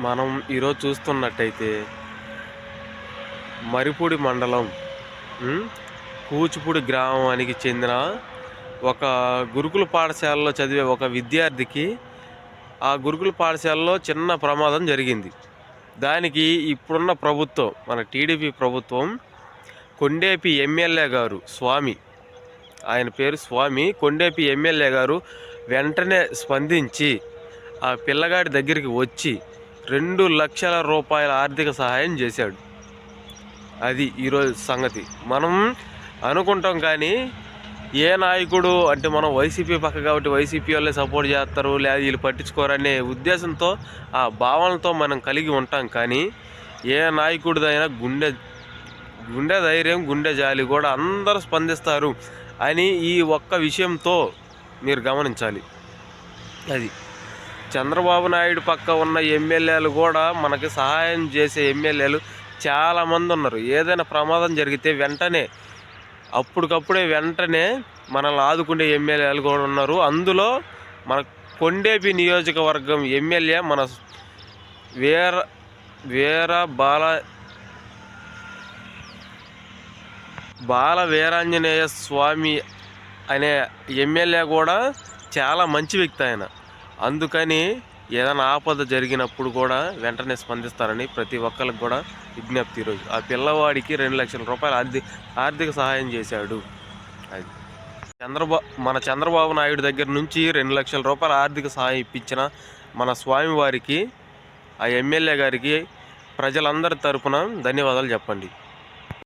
మనం ఈరోజు చూస్తున్నట్టయితే మరిపూడి మండలం కూచిపూడి గ్రామానికి చెందిన ఒక గురుకుల పాఠశాలలో చదివే ఒక విద్యార్థికి ఆ గురుకుల పాఠశాలలో చిన్న ప్రమాదం జరిగింది. దానికి ఇప్పుడున్న ప్రభుత్వం, మన టీడీపీ ప్రభుత్వం, కొండేపి ఎమ్మెల్యే గారు స్వామి, ఆయన పేరు స్వామి, కొండేపి ఎమ్మెల్యే గారు వెంటనే స్పందించి ఆ పిల్లగాడి దగ్గరికి వచ్చి 2 లక్షల రూపాయల ఆర్థిక సహాయం చేశాడు. అది ఈరోజు సంగతి. మనం అనుకుంటాం కానీ ఏ నాయకుడు అంటే మనం వైసీపీ పక్క కాబట్టి వైసీపీ వాళ్ళే సపోర్ట్ చేస్తారు, లేదా వీళ్ళు పట్టించుకోరనే ఉద్దేశంతో ఆ భావనతో మనం కలిగి ఉంటాం. కానీ ఏ నాయకుడిదైనా గుండె ధైర్యం, గుండె జాలి కూడా అందరూ స్పందిస్తారు అని ఈ ఒక్క విషయంతో మీరు గమనించాలి. అది చంద్రబాబు నాయుడు పక్క ఉన్న ఎమ్మెల్యేలు కూడా మనకి సహాయం చేసే ఎమ్మెల్యేలు చాలామంది ఉన్నారు. ఏదైనా ప్రమాదం జరిగితే అప్పటికప్పుడే వెంటనే మనల్ని ఆదుకునే ఎమ్మెల్యేలు కూడా ఉన్నారు. అందులో మన కొండేపి నియోజకవర్గం ఎమ్మెల్యే మన వీర బాల వీరాంజనేయ స్వామి అనే ఎమ్మెల్యే కూడా చాలా మంచి వ్యక్తి ఆయన. అందుకని ఏదైనా ఆపద జరిగినప్పుడు కూడా వెంటనే స్పందిస్తారని ప్రతి ఒక్కరికి కూడా విజ్ఞప్తి. ఈరోజు ఆ పిల్లవాడికి 2 లక్షల రూపాయలు ఆర్థిక సహాయం చేశాడు. అది మన చంద్రబాబు నాయుడు దగ్గర నుంచి 2 లక్షల రూపాయల ఆర్థిక సహాయం ఇప్పించిన మన స్వామివారికి, ఆ ఎమ్మెల్యే గారికి ప్రజలందరి తరపున ధన్యవాదాలు చెప్పండి.